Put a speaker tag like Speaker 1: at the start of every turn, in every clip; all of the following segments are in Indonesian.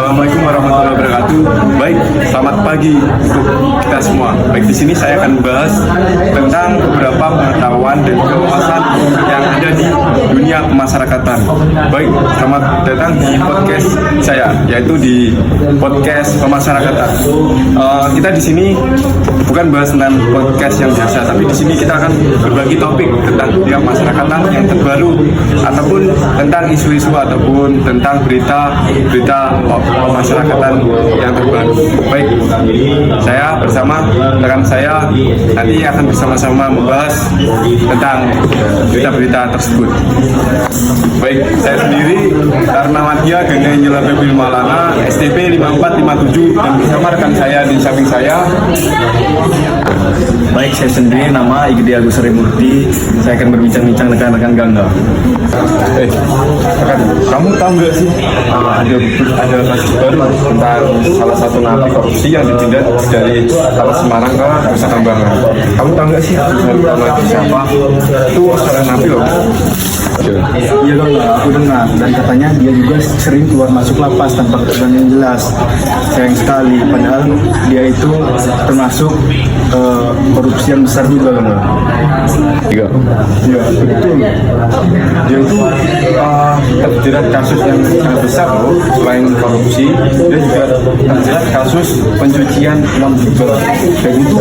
Speaker 1: Assalamualaikum warahmatullahi wabarakatuh. Baik, selamat pagi untuk kita semua. Baik, di sini saya akan membahas tentang beberapa pengetahuan dan kewawasan yang ada di dunia pemasyarakatan. Baik, selamat datang di podcast saya, yaitu di podcast pemasyarakatan. Kita di sini bukan bahas tentang podcast yang biasa, tapi di sini kita akan berbagi topik tentang dunia pemasyarakatan yang terbaru, ataupun tentang isu-isu ataupun tentang berita pemasyarakatan yang terbaru. Baik, saya bersama rekan saya nanti akan bersama-sama membahas tentang berita-berita tersebut. Baik, saya sendiri Tarnawadia Ganda Injela Bebil Malana STP 5457 dan bersama rekan saya di samping saya.
Speaker 2: Baik, saya sendiri nama Igede Agus Remurti. Saya akan berbincang-bincang dengan rekan Gangga.
Speaker 1: Rekan, kamu tahu nggak sih ada kasus baru tentang salah satu napi korupsi yang ditindak dari Kota Semarang ke Nusa Kambangan? Kamu tahu nggak sih napi siapa? Itu seorang napi loh.
Speaker 2: Iya Gangga, aku dengar dan katanya dia juga sering keluar masuk lapas tanpa keterangan yang jelas. Sayang sekali, padahal dia itu termasuk korupsi yang besar juga Gangga.
Speaker 1: Iya, betul. Dia itu terjerat kasus yang sangat besar loh. Selain korupsi, dia juga terjerat kasus pencucian uang juga. Dan itu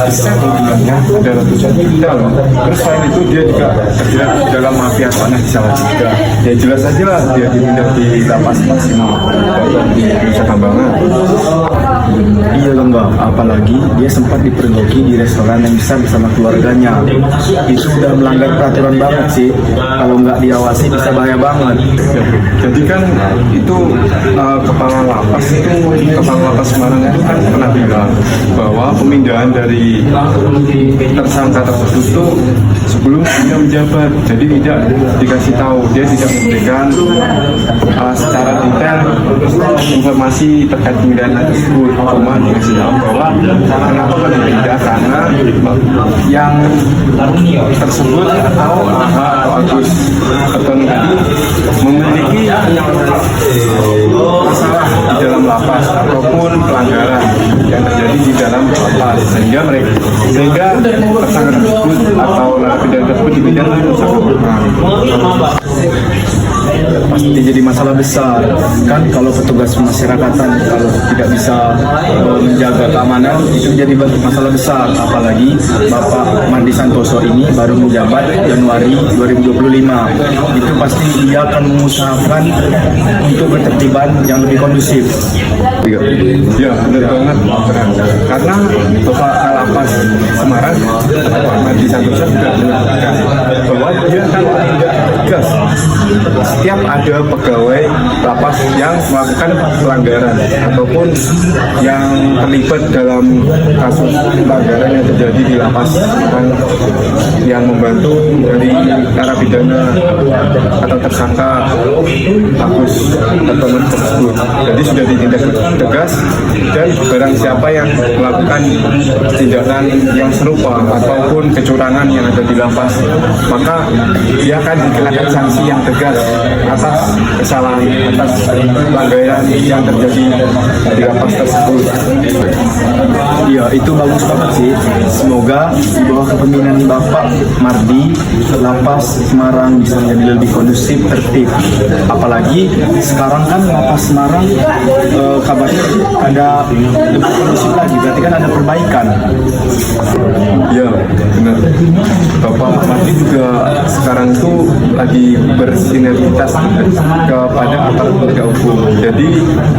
Speaker 1: besar loh jumlahnya, ada ratusan juta loh. Terus selain itu dia juga terjerat dalam mafia tanah di Salatiga. Ya jelas aja lah dia ditindak di lapas maksimal di Nusa Kambangan.
Speaker 2: Iya Gangga, apalagi dia sempat dipergoki di restoran yang besar bersama keluarganya. Itu udah melanggar peraturan banget sih. Kalau nggak diawasi bisa bahaya banget.
Speaker 1: Jadi kan itu kepala lapas Semarang itu kan pernah bilang bahwa pemindahan dari tersangka tersebut itu sebelum dia menjabat, jadi tidak dikasih tahu, dia tidak memberikan secara detail informasi terkait pemindahan tersebut. Cuma dikasih tahu bahwa kenapa dipindah, karena yang tersebut atau Agus Keton tadi memiliki masalah di dalam lapas ataupun pelanggaran yang terjadi di dalam lapas, sehingga tersangka tersebut atau narapidana tersebut dipindah ke Nusa Kambangan.
Speaker 2: Pasti jadi masalah besar kan kalau petugas pemasyarakatan kalau tidak bisa menjaga keamanan itu jadi masalah besar. Apalagi Bapak Mardi Santoso ini baru menjabat Januari 2025, itu pasti dia akan mengusahakan untuk ketertiban yang lebih kondusif.
Speaker 1: Ya benar banget, karena Bapak Lapas Semarang Bapak Mardi Santoso juga menyatakan bahwa dia akan tidak tegas setiap ada pegawai lapas yang melakukan pelanggaran ataupun yang terlibat dalam kasus pelanggaran yang terjadi di lapas yang membantu dari narapidana atau tersangka Agus Keton tersebut. Jadi sudah ditindak tegas, dan barang siapa yang melakukan tindakan yang serupa ataupun kecurangan yang ada di lapas, maka dia akan dikenakan sanksi yang tegas atas kesalahan, atas pelanggaran yang terjadi di lapas tersebut.
Speaker 2: Iya, itu bagus banget sih. Semoga di bawah kepemimpinan Bapak Mardi, lapas Semarang bisa menjadi lebih kondusif, tertib. Apalagi sekarang kan lapas Semarang kabarnya ada lebih kondusif lagi, berarti kan ada perbaikan.
Speaker 1: Ya benar, Bapak Mardi juga sekarang itu lagi bersinergitas kepada aparat penegak hukum. Jadi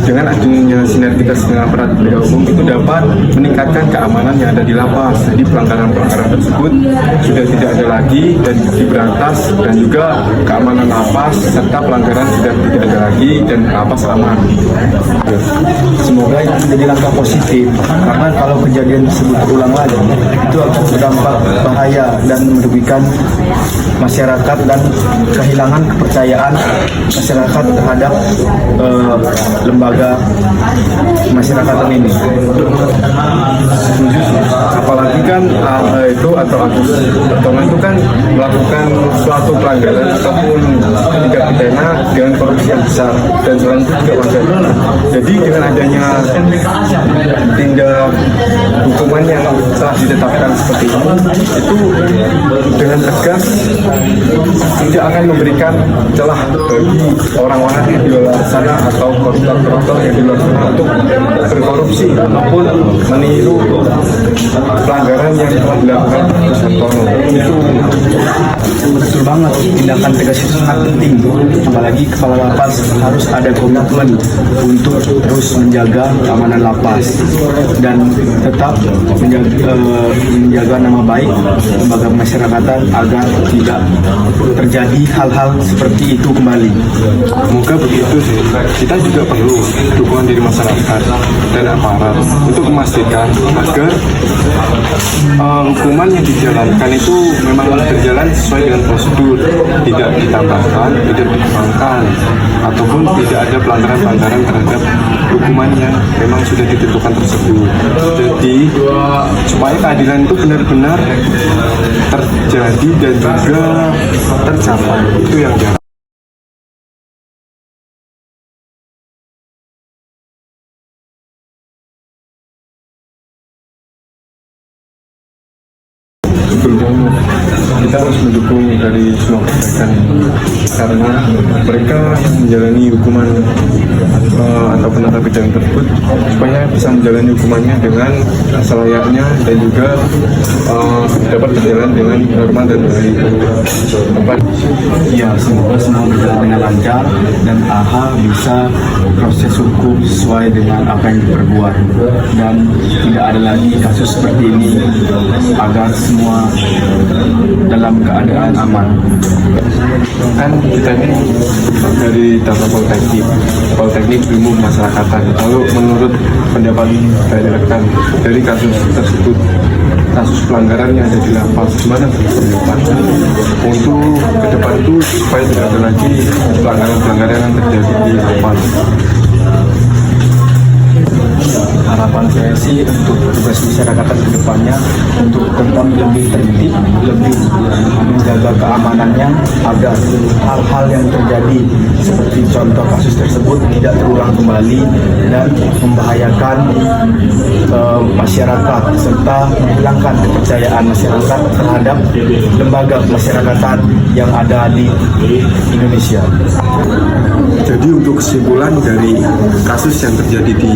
Speaker 1: dengan adanya sinergitas dengan aparat penegak hukum itu dapat meningkatkan keamanan yang ada di lapas. Jadi pelanggaran-pelanggaran tersebut sudah tidak ada lagi dan diberantas, dan juga keamanan lapas serta pelanggaran sudah tidak ada lagi dan lapas aman.
Speaker 2: Semoga itu menjadi langkah positif, karena kalau kejadian tersebut terulang lagi itu akan berdampak bahaya dan merugikan masyarakat dan kehilangan kepercayaan masyarakat terhadap lembaga masyarakatan ini.
Speaker 1: Apalagi kan itu atau Agus Keton itu kan melakukan suatu pelanggaran ataupun tindak
Speaker 2: narapidana dengan korupsi yang besar dan selain itu juga wajar. Jadi dengan adanya tindak hukuman yang telah ditetapkan seperti ini, itu dengan tegas tidak akan memberikan celah bagi orang-orang yang di luar sana atau koruptor yang di luar sana untuk berkorupsi ataupun meniru pelanggaran yang telah dilakukan Sartono. Itu
Speaker 3: betul banget, tindakan tegas itu sangat penting, apalagi kepala lapas harus ada komitmen untuk terus menjaga keamanan lapas dan tetap menjaga nama baik lembaga pemasyarakatan agar tidak terjadi hal-hal seperti itu kembali.
Speaker 1: Semoga begitu sih. Kita juga perlu dukungan dari masyarakat dan aparat untuk memastikan agar hukuman yang dijalankan itu memang berjalan sesuai dengan prosedur, tidak ditambahkan, tidak dikurangkan, ataupun tidak ada pelanggaran-pelanggaran terhadap hukuman yang memang sudah ditentukan tersebut. Jadi supaya keadilan itu benar-benar terjadi dan juga tercapai, itu yang diharapkan.
Speaker 2: kita harus mendukung dari semua kebaikan karena mereka menjalani hukuman ataupun narapidana tersebut supaya bisa menjalani hukumannya dengan selayaknya dan juga dapat berjalan dengan normal dan baik.
Speaker 3: Ya, semoga semua berjalan dengan lancar dan AHA bisa proses hukum sesuai dengan apa yang diperbuat dan tidak ada lagi kasus seperti ini agar semua dalam keadaan aman.
Speaker 1: Kan kita ini dari data Politeknik Ilmu Masyarakatan. Lalu menurut pendapat dari rekan dari kasus tersebut, kasus pelanggaran yang ada di lapas, gimana pendapat untuk ke depan itu supaya tidak ada lagi pelanggaran-pelanggaran yang terjadi di lapas?
Speaker 3: Harapan saya sih untuk tugas masyarakatan ke depannya untuk tetap lebih tertib, lebih menjaga keamanannya agar hal-hal yang terjadi seperti contoh kasus tersebut tidak terulang kembali dan membahayakan masyarakat serta menghilangkan kepercayaan masyarakat terhadap lembaga pemasyarakatan yang ada di Indonesia.
Speaker 1: Jadi untuk kesimpulan dari kasus yang terjadi di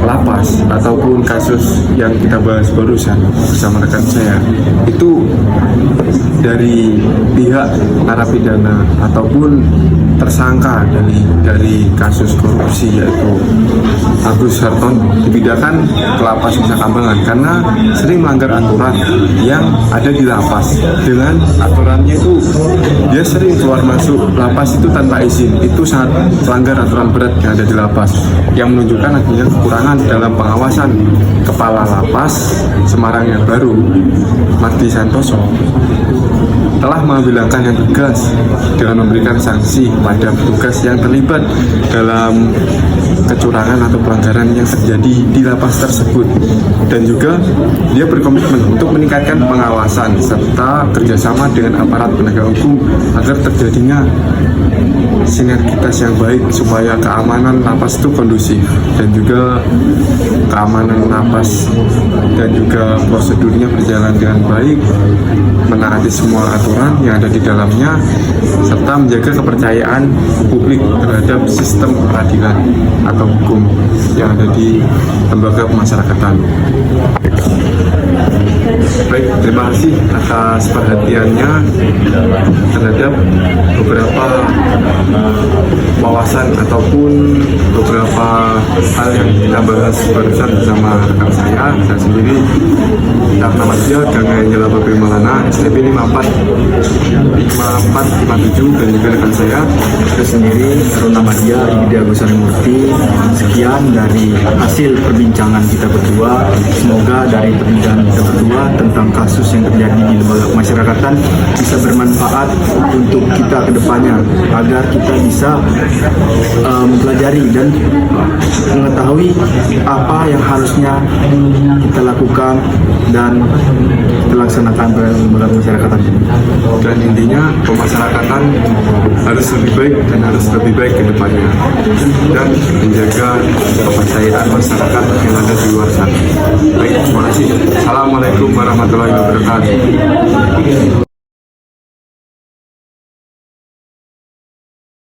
Speaker 1: lapas ataupun kasus yang kita bahas barusan bersama rekan saya, itu dari pihak narapidana ataupun tersangka dari kasus korupsi yaitu Agus Hartono dipindahkan ke lapas Nusa Kambangan karena sering melanggar aturan yang ada di lapas. Dengan aturannya itu dia sering keluar masuk lapas itu tanpa izin, itu sangat melanggar aturan berat yang ada di lapas, yang menunjukkan adanya kekurangan dalam pengawasan Kepala Lapas Semarang yang baru, Mardi Santoso, telah mengambil langkah yang tegas dengan memberikan sanksi kepada petugas yang terlibat dalam kecurangan atau pelanggaran yang terjadi di lapas tersebut, dan juga dia berkomitmen untuk meningkatkan pengawasan serta kerjasama dengan aparat penegak hukum agar terjadinya sinergitas yang baik supaya keamanan lapas itu kondusif dan juga keamanan lapas dan juga prosedurnya berjalan dengan baik, menaati semua aturan yang ada di dalamnya serta menjaga kepercayaan publik terhadap sistem peradilan atau hukum yang ada di lembaga pemasyarakatan. Baik, terima kasih atas perhatiannya terhadap beberapa wawasan ataupun beberapa hal yang kita bahas barusan bersama rekan saya sendiri, Darna Madya, Gangai Nyala Babi Malana, STP 5457, dan juga rekan saya
Speaker 3: Sendiri, Darna Madya, Yudha Agus Harimurti. Sekian dari hasil perbincangan kita berdua. Semoga dari perbincangan kita berdua semoga tentang kasus yang terjadi di lembaga pemasyarakatan bisa bermanfaat untuk kita ke depannya, agar kita bisa mempelajari dan mengetahui apa yang harusnya kita lakukan dan kita laksanakan pada lembaga pemasyarakatan.
Speaker 1: Dan intinya pemasyarakatan harus lebih baik dan harus lebih baik ke depannya dan menjaga kepercayaan masyarakat yang ada di luar sana. Baik, terima kasih. Assalamualaikum warahmatullahi wabarakatuh.